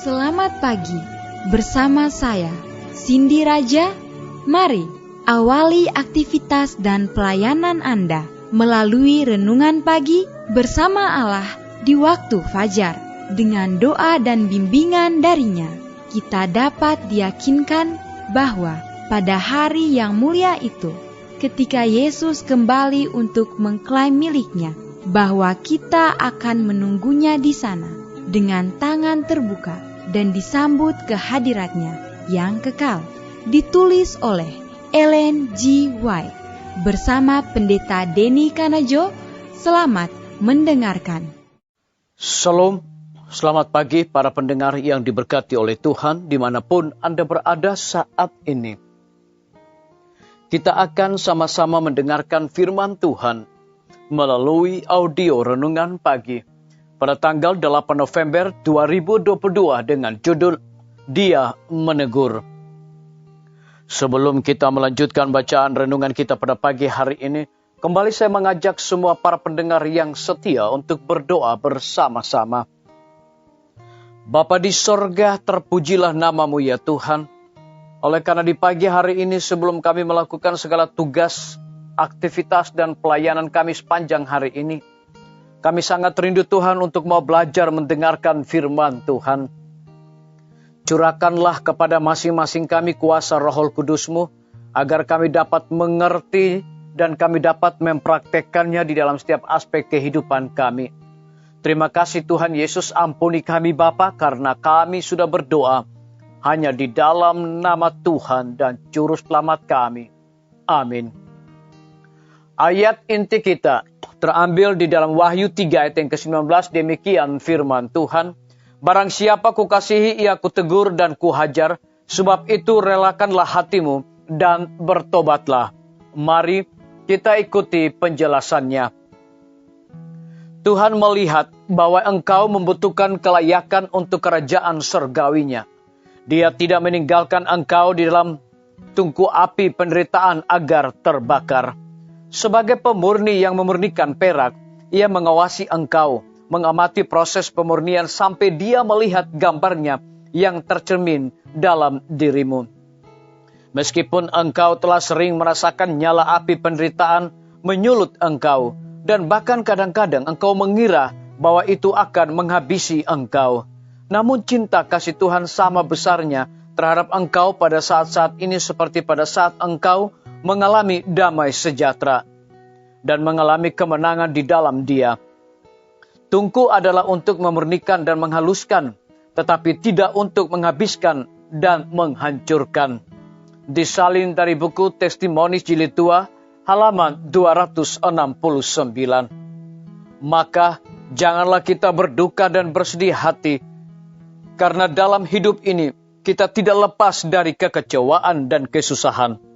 Selamat pagi, bersama saya, Cindy Raja. Mari awali aktivitas dan pelayanan Anda melalui renungan pagi bersama Allah di waktu fajar. Dengan doa dan bimbingan darinya, kita dapat diyakinkan bahwa pada hari yang mulia itu, ketika Yesus kembali untuk mengklaim miliknya, bahwa kita akan menunggunya di sana dengan tangan terbuka dan disambut ke hadiratnya yang kekal. Ditulis oleh Ellen G. White bersama Pendeta Denny Kanajo. Selamat mendengarkan. Shalom, selamat pagi para pendengar yang diberkati oleh Tuhan dimanapun Anda berada saat ini. Kita akan sama-sama mendengarkan firman Tuhan melalui audio renungan pagi pada tanggal 8 November 2022 dengan judul Dia Menegur. Sebelum kita melanjutkan bacaan renungan kita pada pagi hari ini, kembali saya mengajak semua para pendengar yang setia untuk berdoa bersama-sama. Bapa di sorga, terpujilah namamu ya Tuhan. Oleh karena di pagi hari ini sebelum kami melakukan segala tugas, aktivitas dan pelayanan kami sepanjang hari ini, kami sangat rindu Tuhan untuk mau belajar mendengarkan firman Tuhan. Curahkanlah kepada masing-masing kami kuasa Roh Kudus-Mu, agar kami dapat mengerti dan kami dapat mempraktekkannya di dalam setiap aspek kehidupan kami. Terima kasih Tuhan Yesus, ampuni kami Bapa, karena kami sudah berdoa hanya di dalam nama Tuhan dan Juru Selamat kami. Amin. Ayat inti kita terambil di dalam Wahyu 3 ayat yang ke-19, demikian firman Tuhan. Barang siapa kukasihi ia kutegur dan kuhajar, sebab itu relakanlah hatimu dan bertobatlah. Mari kita ikuti penjelasannya. Tuhan melihat bahwa engkau membutuhkan kelayakan untuk kerajaan surgawinya. Dia tidak meninggalkan engkau di dalam tungku api penderitaan agar terbakar. Sebagai pemurni yang memurnikan perak, ia mengawasi engkau, mengamati proses pemurnian sampai dia melihat gambarnya yang tercermin dalam dirimu. Meskipun engkau telah sering merasakan nyala api penderitaan menyulut engkau, dan bahkan kadang-kadang engkau mengira bahwa itu akan menghabisi engkau. Namun cinta kasih Tuhan sama besarnya terhadap engkau pada saat-saat ini seperti pada saat engkau mengalami damai sejahtera dan mengalami kemenangan di dalam Dia. Tungku adalah untuk memurnikan dan menghaluskan, tetapi tidak untuk menghabiskan dan menghancurkan. Disalin dari buku Testimoni Jilid 2, halaman 269. Maka janganlah kita berduka dan bersedih hati, karena dalam hidup ini kita tidak lepas dari kekecewaan dan kesusahan.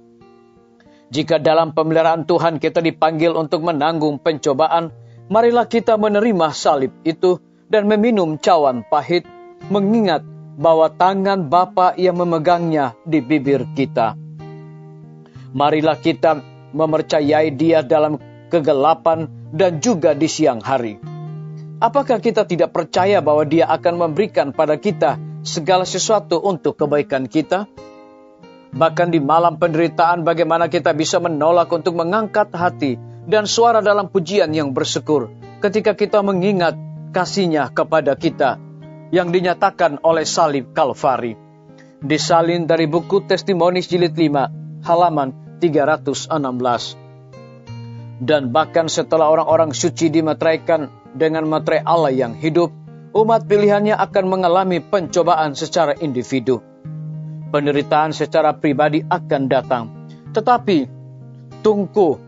Jika dalam pemeliharaan Tuhan kita dipanggil untuk menanggung pencobaan, marilah kita menerima salib itu dan meminum cawan pahit, mengingat bahwa tangan Bapa yang memegangnya di bibir kita. Marilah kita mempercayai Dia dalam kegelapan dan juga di siang hari. Apakah kita tidak percaya bahwa Dia akan memberikan pada kita segala sesuatu untuk kebaikan kita? Bahkan di malam penderitaan, bagaimana kita bisa menolak untuk mengangkat hati dan suara dalam pujian yang bersyukur ketika kita mengingat kasih-Nya kepada kita yang dinyatakan oleh salib Kalvari. Disalin dari buku Testimoni Jilid 5, halaman 316. Dan bahkan setelah orang-orang suci dimeteraikan dengan materai Allah yang hidup, umat pilihannya akan mengalami pencobaan secara individu. Penderitaan secara pribadi akan datang. Tetapi tungku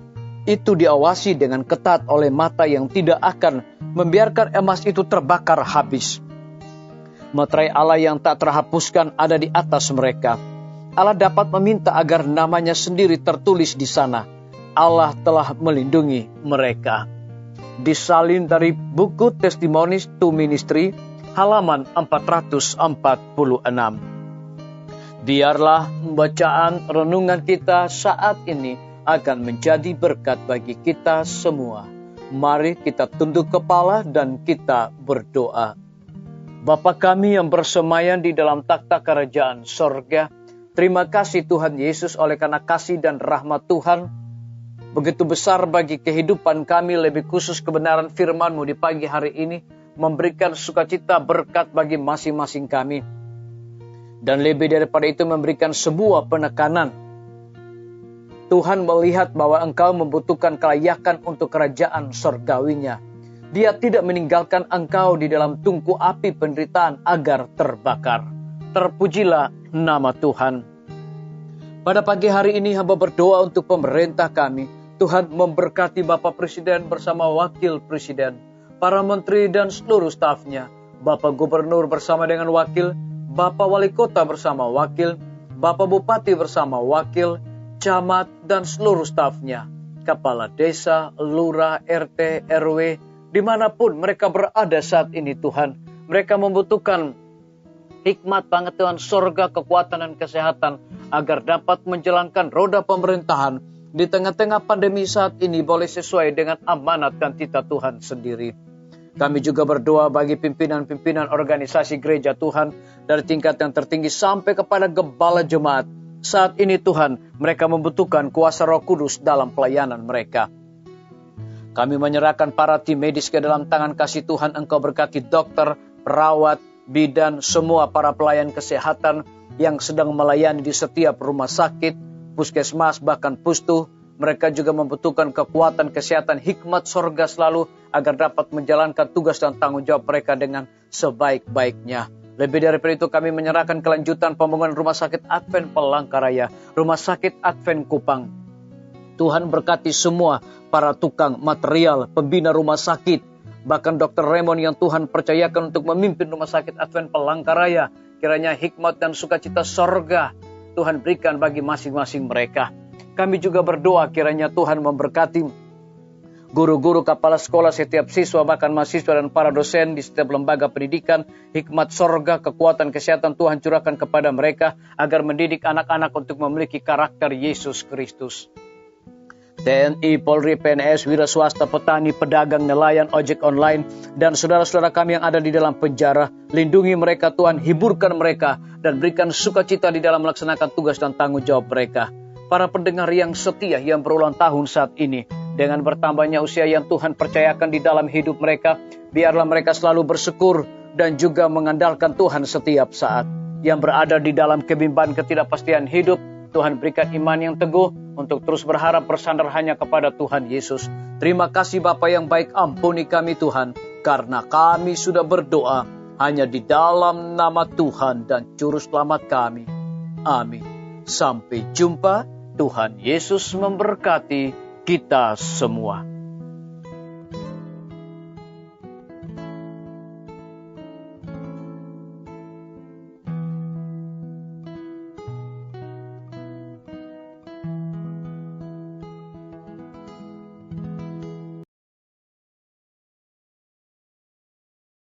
itu diawasi dengan ketat oleh mata yang tidak akan membiarkan emas itu terbakar habis. Materai Allah yang tak terhapuskan ada di atas mereka. Allah dapat meminta agar namanya sendiri tertulis di sana. Allah telah melindungi mereka. Disalin dari buku Testimonies to Ministry, halaman 446. Biarlah bacaan renungan kita saat ini akan menjadi berkat bagi kita semua. Mari kita tunduk kepala dan kita berdoa. Bapa kami yang bersemayam di dalam takhta kerajaan sorga, terima kasih Tuhan Yesus oleh karena kasih dan rahmat Tuhan begitu besar bagi kehidupan kami, lebih khusus kebenaran firman-Mu di pagi hari ini, memberikan sukacita berkat bagi masing-masing kami. Dan lebih daripada itu memberikan sebuah penekanan. Tuhan melihat bahwa Engkau membutuhkan kelayakan untuk kerajaan sorgawinya. Dia tidak meninggalkan engkau di dalam tungku api penderitaan agar terbakar. Terpujilah nama Tuhan. Pada pagi hari ini hamba berdoa untuk pemerintah kami. Tuhan memberkati Bapak Presiden bersama Wakil Presiden, para menteri dan seluruh stafnya, Bapak Gubernur bersama dengan wakil, Bapak Wali Kota bersama wakil, Bapak Bupati bersama wakil, camat dan seluruh stafnya, kepala desa, lurah, RT, RW, dimanapun mereka berada saat ini Tuhan. Mereka membutuhkan hikmat pengetahuan sorga, kekuatan dan kesehatan agar dapat menjalankan roda pemerintahan di tengah-tengah pandemi saat ini boleh sesuai dengan amanat dan titah Tuhan sendiri. Kami juga berdoa bagi pimpinan-pimpinan organisasi gereja Tuhan dari tingkat yang tertinggi sampai kepada gembala jemaat. Saat ini Tuhan, mereka membutuhkan kuasa Roh Kudus dalam pelayanan mereka. Kami menyerahkan para tim medis ke dalam tangan kasih Tuhan. Engkau berkati dokter, perawat, bidan, semua para pelayan kesehatan yang sedang melayani di setiap rumah sakit, puskesmas, bahkan pustu. Mereka juga membutuhkan kekuatan kesehatan, hikmat sorga selalu agar dapat menjalankan tugas dan tanggung jawab mereka dengan sebaik-baiknya. Lebih daripada itu kami menyerahkan kelanjutan pembangunan Rumah Sakit Advent Palangkaraya, Rumah Sakit Advent Kupang. Tuhan berkati semua para tukang material, pembina rumah sakit, bahkan Dr. Raymond yang Tuhan percayakan untuk memimpin Rumah Sakit Advent Palangkaraya. Kiranya hikmat dan sukacita sorga Tuhan berikan bagi masing-masing mereka. Kami juga berdoa kiranya Tuhan memberkati guru-guru, kepala sekolah, setiap siswa, bahkan mahasiswa dan para dosen di setiap lembaga pendidikan. Hikmat sorga, kekuatan kesehatan Tuhan curahkan kepada mereka agar mendidik anak-anak untuk memiliki karakter Yesus Kristus. TNI, Polri, PNS, wira swasta, petani, pedagang, nelayan, ojek online, dan saudara-saudara kami yang ada di dalam penjara. Lindungi mereka Tuhan, hiburkan mereka, dan berikan sukacita di dalam melaksanakan tugas dan tanggung jawab mereka. Para pendengar yang setia yang berulang tahun saat ini, dengan bertambahnya usia yang Tuhan percayakan di dalam hidup mereka, biarlah mereka selalu bersyukur dan juga mengandalkan Tuhan setiap saat. Yang berada di dalam kebimbangan ketidakpastian hidup, Tuhan berikan iman yang teguh untuk terus berharap bersandar hanya kepada Tuhan Yesus. Terima kasih Bapa yang baik, ampuni kami Tuhan, karena kami sudah berdoa hanya di dalam nama Tuhan dan Juru Selamat kami. Amin. Sampai jumpa. Tuhan Yesus memberkati kita semua.